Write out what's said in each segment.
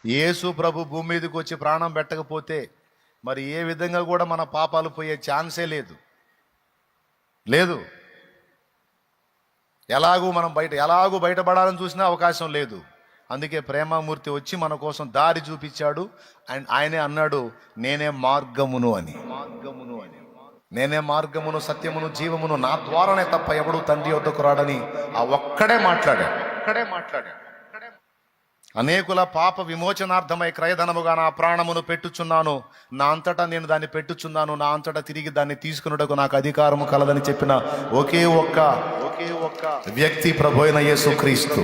యేసు ప్రభు భూమి మీదకి వచ్చి ప్రాణం పెట్టకపోతే మరి ఏ విధంగా కూడా మన పాపాలు పోయే ఛాన్సే లేదు. ఎలాగూ బయటపడాలని చూసినా అవకాశం లేదు. అందుకే ప్రేమామూర్తి వచ్చి మన కోసం దారి చూపించాడు. అండ్ ఆయనే అన్నాడు, నేనే మార్గమును అని. నేనే మార్గమును, సత్యమును, జీవమును, నా ద్వారానే తప్ప ఎవడు తండ్రి వద్దకు రాడని ఆ ఒక్కడే మాట్లాడాడు. అనేకుల పాప విమోచనార్థమై క్రయధనముగా నా ప్రాణమును పెట్టుచున్నాను, నా అంతటా నేను దాన్ని పెట్టుచున్నాను, నా అంతటా తిరిగి దాన్ని తీసుకున్నటకు నాకు అధికారము కలదని చెప్పిన ఒకే ఒక్క వ్యక్తి ప్రభు అయిన యేసుక్రీస్తు.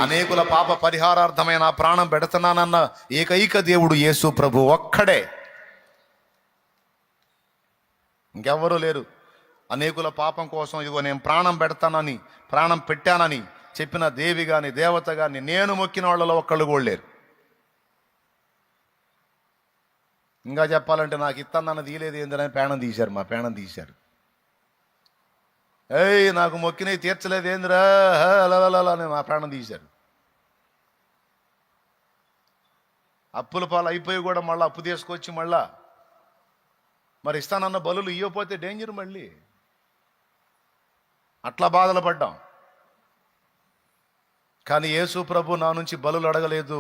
అనేకుల పాప పరిహారార్థమై నా ప్రాణం పెడుతున్నానన్న ఏకైక దేవుడు యేసు ప్రభు ఒక్కడే, ఇంకెవ్వరూ లేరు. అనేకుల పాపం కోసం ఇదిగో నేను ప్రాణం పెడతానని, ప్రాణం పెట్టానని చెప్పిన దేవి కానీ దేవత కానీ నేను మొక్కిన వాళ్ళలో ఒక్కళ్ళు కూడా లేరు. ఇంకా చెప్పాలంటే నాకు ఇత్తన్నది తీయలేదు ఏందని ప్రాణం తీశారు, మా ప్రాణం తీశారు. నాకు మొక్కినవి తీర్చలేదు ఏందిరా అని మా ప్రాణం తీశారు. అప్పుల పాలు అయిపోయి కూడా మళ్ళీ అప్పు తీసుకొచ్చి మళ్ళా మరి ఇస్తానన్న బలులు ఇవ్వకపోతే డేంజర్. మళ్ళీ అట్లా బాధలు పడ్డాం. కానీ యేసు ప్రభు నా నుంచి బలులు అడగలేదు,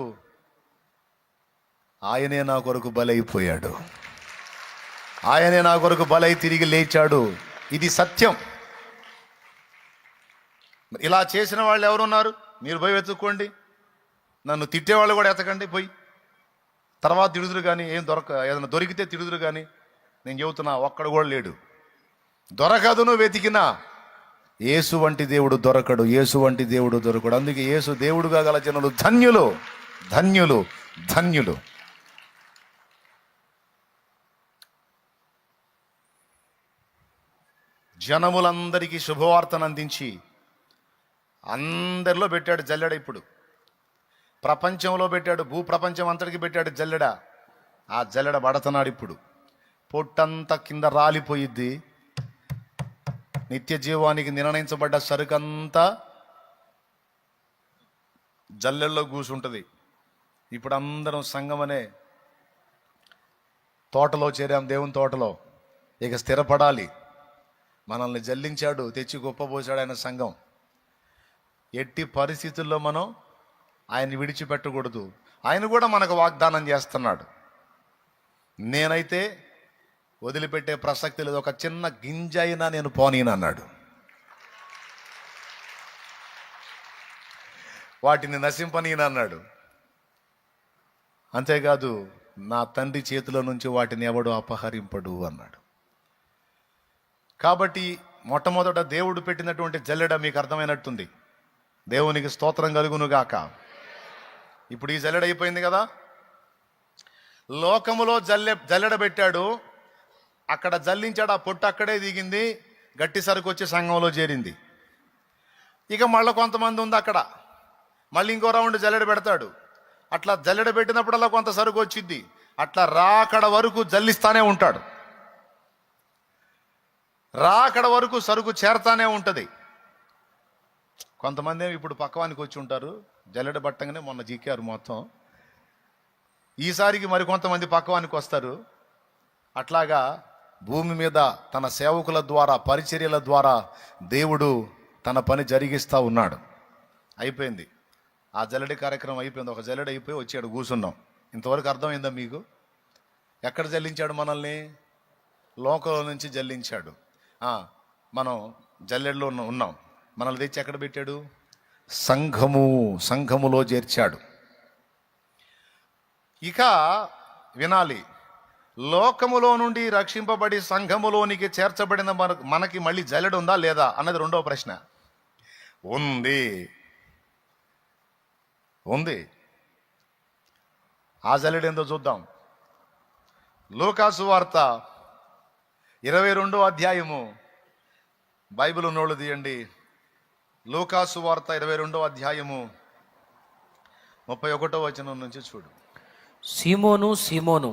ఆయనే నా కొరకు బలైపోయాడు, ఆయనే నా కొరకు బలై తిరిగి లేచాడు. ఇది సత్యం. ఇలా చేసిన వాళ్ళు ఎవరున్నారు? మీరు పోయి వెతుక్కోండి. నన్ను తిట్టేవాళ్ళు కూడా ఎతకండి పోయి. తర్వాత తిడుదురు కానీ ఏదైనా దొరికితే తిడుదురు కానీ నేను చెబుతున్నా ఒక్కడు కూడా లేడు. దొరకదు నువ్వు వెతికినా. యేసు వంటి దేవుడు దొరకడు, యేసు వంటి దేవుడు దొరకడు. అందుకే యేసు దేవుడుగా గల జనులు ధన్యులు, ధన్యులు, ధన్యులు. జనములందరికీ శుభవార్తను అందించి అందరిలో పెట్టాడు జల్లెడ. ఇప్పుడు ప్రపంచంలో పెట్టాడు, భూప్రపంచం అంతటికి పెట్టాడు జల్లెడ. ఆ జల్లెడ పడుతున్నాడు. ఇప్పుడు పొట్టంతా కింద రాలిపోయిద్ది. నిత్య జీవానికి నిర్ణయించబడ్డ సరుకంతా జల్లెల్లో కూసుంటుంది. ఇప్పుడు అందరం సంఘం అనే తోటలో చేరాం, దేవుని తోటలో. ఇక స్థిరపడాలి. మనల్ని జల్లించాడు, తెచ్చి గొప్పపోసాడు ఆయన సంఘం. ఎట్టి పరిస్థితుల్లో మనం ఆయన్ని విడిచిపెట్టకూడదు. ఆయన కూడా మనకు వాగ్దానం చేస్తున్నాడు, నేనైతే వదిలిపెట్టే ప్రసక్తి లేదు, ఒక చిన్న గింజ అయినా నేను పోనీనన్నాడు. వాటిని నశింపనీనన్నాడు. అంతేకాదు నా తండ్రి చేతిలో నుంచి వాటిని ఎవడు అపహరింపడు అన్నాడు. కాబట్టి మొట్టమొదట దేవుడు పెట్టినటువంటి జల్లెడ మీకు అర్థమైనట్టుంది. దేవునికి స్తోత్రం కలుగునుగాక. ఇప్పుడు ఈ జల్లెడ అయిపోయింది కదా. లోకములో జల్లెడ పెట్టాడు, అక్కడ జల్లించాడు, ఆ పొట్టు అక్కడే దిగింది, గట్టి సరుకు వచ్చి సంఘంలో చేరింది. ఇక మళ్ళీ కొంతమంది ఉంది అక్కడ, మళ్ళీ ఇంకో రౌండ్ జల్లెడ పెడతాడు. అట్లా జల్లెడ పెట్టినప్పుడల్లా కొంత సరుకు వచ్చింది. అట్లా రాకడ వరకు జల్లిస్తానే ఉంటాడు, రాకడ వరకు సరుకు చేరతానే ఉంటుంది. కొంతమంది ఇప్పుడు పక్కవానికి వచ్చి ఉంటారు, జల్లెడ పట్టంగానే మొన్న జీకారు మొత్తం. ఈసారికి మరికొంతమంది పక్కవానికి వస్తారు. అట్లాగా భూమి మీద తన సేవకుల ద్వారా, పరిచర్యల ద్వారా దేవుడు తన పని జరిగిస్తూ ఉన్నాడు. అయిపోయింది ఆ జల్లెడి కార్యక్రమం, అయిపోయింది. ఒక జల్లెడ అయిపోయి వచ్చాడు, కూర్చున్నాం. ఇంతవరకు అర్థమైందా మీకు? ఎక్కడ జల్లించాడు మనల్ని? లోకంలో నుంచి జల్లించాడు. మనం జల్లెడలో ఉన్నాం. మనల్ని తెచ్చి ఎక్కడ పెట్టాడు? సంఘములో చేర్చాడు. ఇక వినాలి, లోకములో నుండి రక్షింపబడి సంఘములోనికి చేర్చబడిన మనకి మళ్ళీ జల్లెడ ఉందా లేదా అన్నది రెండవ ప్రశ్న. ఉంది. ఆ జల్లెడ ఏందో చూద్దాం. లూకాసు వార్త 22వ అధ్యాయము. బైబిల్ ఉన్నోళ్ళు తీయండి. లూకాసు వార్త 22వ అధ్యాయము 31వ వచనం నుంచి చూడు. సీమోను, సీమోను,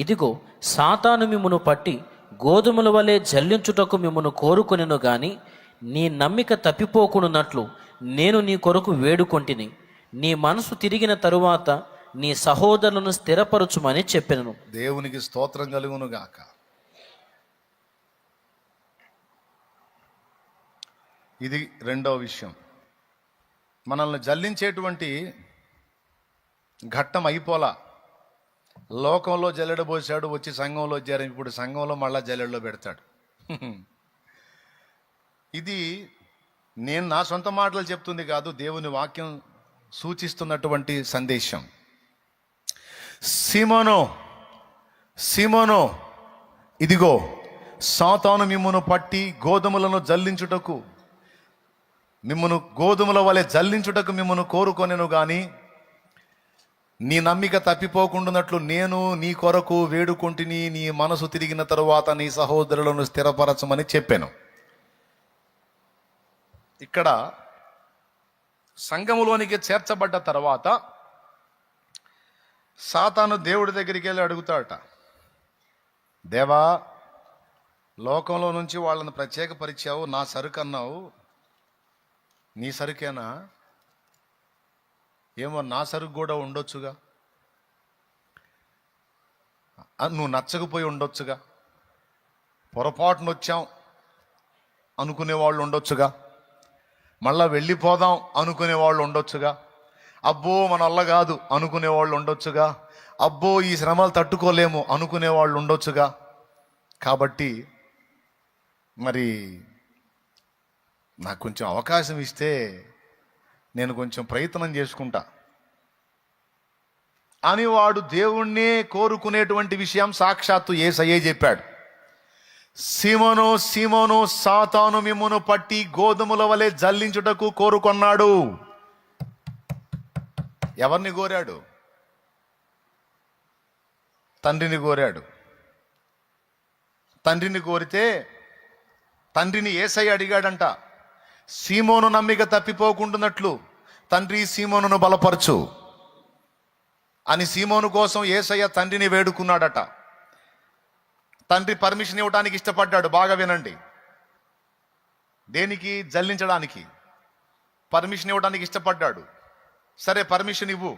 ఇదిగో సాతాను మిమ్మును పట్టి గోధుమల వలె జల్లించుటకు మిమ్మును కోరుకొనెను గాని నీ నమ్మిక తప్పిపోకున్నట్లు నేను నీ కొరకు వేడుకొంటిని. నీ మనసు తిరిగిన తరువాత నీ సహోదరులను స్థిరపరచుమని చెప్పెను. దేవునికి స్తోత్రం కలుగును గాక. ఇది రెండవ విషయం. మనల్ని జల్లించేటువంటి ఘట్టం అయిపోలా. లోకంలో జల్లెడబోసాడు, వచ్చి సంఘంలో చేరాం, ఇప్పుడు సంఘంలో మళ్ళా జల్లెడలో పెడతాడు. ఇది నేను నా సొంత మాటలు చెప్తుంది కాదు, దేవుని వాక్యం సూచిస్తున్నటువంటి సందేశం. సీమోను, సీమోను, ఇదిగో సాతాను మిమ్మును పట్టి గోధుమలను జల్లించుటకు, మిమ్మును గోధుమల వలె జల్లించుటకు మిమ్మును కోరుకొనెను గాని నీ నమ్మిక తప్పిపోకుండానట్లు నేను నీ కొరకు వేడుకొంటిని. నీ మనసు తిరిగిన తరువాత నీ సహోదరులను స్థిరపరచమని చెప్పాను. ఇక్కడ సంఘములోనికి చేర్చబడ్డ తర్వాత సాతాను దేవుడి దగ్గరికి వెళ్ళి అడుగుతాడట, దేవా, లోకంలో నుంచి వాళ్ళని ప్రత్యేకపరిచావు, నా సరుకు అన్నావు, నీ సరుకేనా? ఏమో నా సరుకు కూడా ఉండొచ్చుగా, నువ్వు నచ్చకపోయి ఉండొచ్చుగా, పొరపాటున వచ్చాం అనుకునే వాళ్ళు ఉండొచ్చుగా, మళ్ళా వెళ్ళిపోదాం అనుకునే వాళ్ళు ఉండొచ్చుగా, అబ్బో మన వల్ల కాదు అనుకునే వాళ్ళు ఉండొచ్చుగా, అబ్బో ఈ శ్రమలు తట్టుకోలేము అనుకునే వాళ్ళు ఉండొచ్చుగా. కాబట్టి మరి నాకు కొంచెం అవకాశం ఇస్తే నేను కొంచెం ప్రయత్నం చేసుకుంటా అని వాడు దేవుణ్ణే కోరుకునేటువంటి విషయం సాక్షాత్తు యేసయ్యే చెప్పాడు. సీమోను, సీమోను, సాతాను మిమ్మును పట్టి గోధుమల వలె జల్లించుటకు కోరుకొన్నాడు. ఎవరిని కోరాడు? తండ్రిని కోరాడు. తండ్రిని కోరితే తండ్రిని యేసయ్య అడిగాడంట, సీమోను నమ్మిక తప్పిపోకుండానట్లు తండ్రి సీమోనును బలపరచు అని సీమోను కోసం యేసయ్య తండ్రిని వేడుకున్నాడట. తండ్రి పర్మిషన్ ఇవ్వడానికి ఇష్టపడ్డాడు. బాగా వినండి. దేనికి? జల్లించడానికి పర్మిషన్ ఇవ్వడానికి ఇష్టపడ్డాడు. సరే, పర్మిషన్ ఇవ్వు,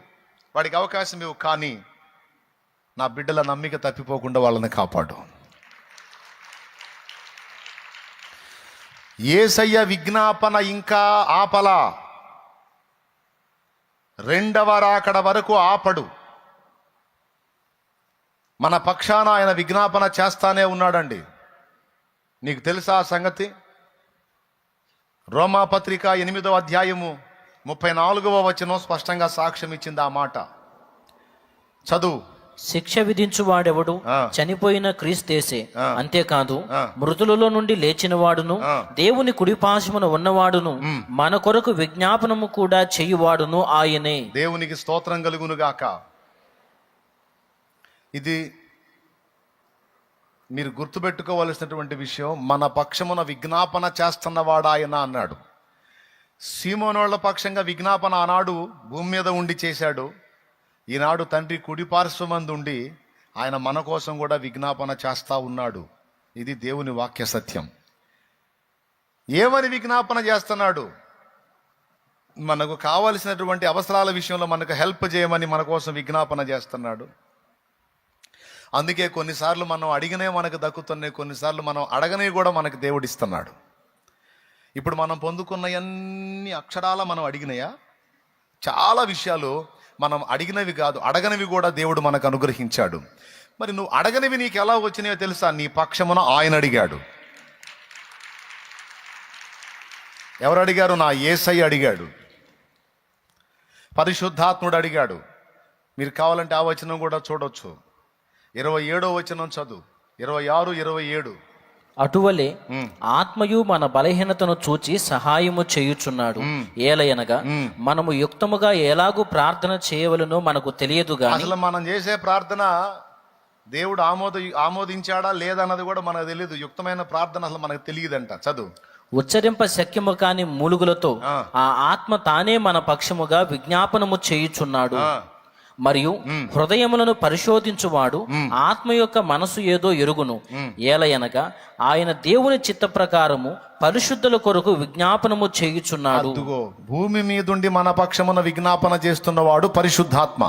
వాడికి అవకాశం ఇవ్వు, కానీ నా బిడ్డల నమ్మిక తప్పిపోకుండా వాళ్ళని కాపాడు. యేసయ్య విజ్ఞాపన ఇంకా ఆపలా, రెండవ రాకడ వరకు ఆపడు. మన పక్షాన ఆయన విజ్ఞాపన చేస్తానే ఉన్నాడండి. నీకు తెలుసా ఆ సంగతి? రోమాపత్రిక 8వ అధ్యాయము 34వ వచనం స్పష్టంగా సాక్ష్యం ఇచ్చింది ఆ మాట. చదువు. శిక్ష విధించువాడెవడు? చనిపోయిన క్రీస్తేసే. అంతేకాదు, మృతులలో నుండి లేచిన వాడును, దేవుని కుడిపాశమున ఉన్నవాడును, మన కొరకు విజ్ఞాపనము కూడా చేయువాడును ఆయనే. దేవునికి స్తోత్రం కలుగునుగాక. ఇది మీరు గుర్తుపెట్టుకోవలసినటువంటి విషయం. మన పక్షమున విజ్ఞాపన చేస్తున్నవాడు ఆయన అన్నాడు. సీమోనోళ్ల పక్షంగా విజ్ఞాపన ఆనాడు భూమి మీద ఉండి చేశాడు. ఈనాడు తండ్రి కుడిపార్శ్వమందు ఉండి ఆయన మన కోసం కూడా విజ్ఞాపన చేస్తా ఉన్నాడు. ఇది దేవుని వాక్య సత్యం. ఏమని విజ్ఞాపన చేస్తున్నాడు? మనకు కావలసినటువంటి అవసరాల విషయంలో మనకు హెల్ప్ చేయమని మన కోసం విజ్ఞాపన చేస్తున్నాడు. అందుకే కొన్నిసార్లు మనం అడిగినే మనకు దక్కుతున్నాయి, కొన్నిసార్లు మనం అడగనే కూడా మనకు దేవుడు ఇస్తున్నాడు. ఇప్పుడు మనం పొందుకున్న అన్ని అక్షరాల మనం అడిగినాయా? చాలా విషయాలు మనం అడిగినవి కాదు, అడగనివి కూడా దేవుడు మనకు అనుగ్రహించాడు. మరి నువ్వు అడగనివి నీకు ఎలా వచ్చినాయో తెలుసా? నీ పక్షమున ఆయన అడిగాడు. ఎవరు అడిగారు? నా యేసయ్య అడిగాడు. పరిశుద్ధాత్ముడు అడిగాడు. మీరు కావాలంటే ఆ వచనం కూడా చూడొచ్చు. 27వ వచనం చదువు. 26, 27. అటువలే ఆత్మయు మన బలహీనతను చూచి సహాయము చేయుచున్నాడు. ఏలయనగా మనము యుక్తముగా ఎలాగూ ప్రార్థన చేయవలనో మనకు తెలియదు గాని. అసలు మనం చేసే ప్రార్థన దేవుడు ఆమోదించాడా లేదన్నది కూడా మనకు తెలియదు. యుక్తమైన ప్రార్థన అసలు మనకు తెలియదంట. చదువు. ఉచ్చరింప శక్యము కాని మూలుగులతో ఆ ఆత్మ తానే మన పక్షముగా విజ్ఞాపనము చేయుచున్నాడు. మరియు హృదయములను పరిశోధించువాడు ఆత్మ యొక్క మనసు ఏదో ఎరుగును. ఏలయనగా ఆయన దేవుని చిత్త ప్రకారము పరిశుద్ధుల కొరకు విజ్ఞాపనము చేయుచున్నాడు. భూమి మీదుండి మన పక్షమున విజ్ఞాపన చేస్తున్నవాడు పరిశుద్ధాత్మ.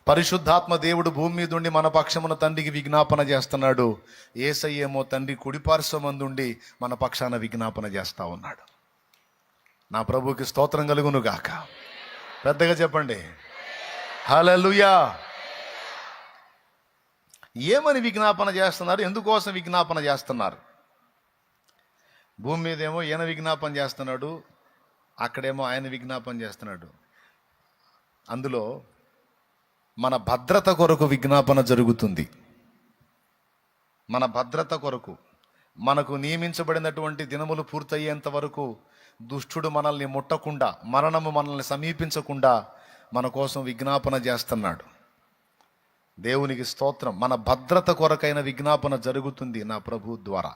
పరిశుద్ధాత్మ దేవుడు భూమి మీద ఉండి మన పక్షమున తండ్రికి విజ్ఞాపన చేస్తున్నాడు. యేసయ్యేమో తండ్రి కుడిపార్శ్వమందుండి మన పక్షాన విజ్ఞాపన చేస్తా ఉన్నాడు. నా ప్రభువుకి స్తోత్రం కలుగును గాక. పెద్దగా చెప్పండి హల్లెలూయా. ఏమని విజ్ఞాపన చేస్తున్నారు? ఎందుకోసం విజ్ఞాపన చేస్తున్నారు? భూమి మీదేమో ఈయన విజ్ఞాపన చేస్తున్నాడు, అక్కడేమో ఆయన విజ్ఞాపన చేస్తున్నాడు. అందులో మన భద్రత కొరకు విజ్ఞాపన జరుగుతుంది. మన భద్రత కొరకు, మనకు నియమించబడినటువంటి దినములు పూర్తయ్యేంత వరకు దుష్టుడు మనల్ని ముట్టకుండా, మరణము మనల్ని సమీపించకుండా మన కోసం విజ్ఞాపన చేస్తున్నాడు. దేవునికి స్తోత్రం. మన భద్రత కొరకైన విజ్ఞాపన జరుగుతుంది నా ప్రభు ద్వారా.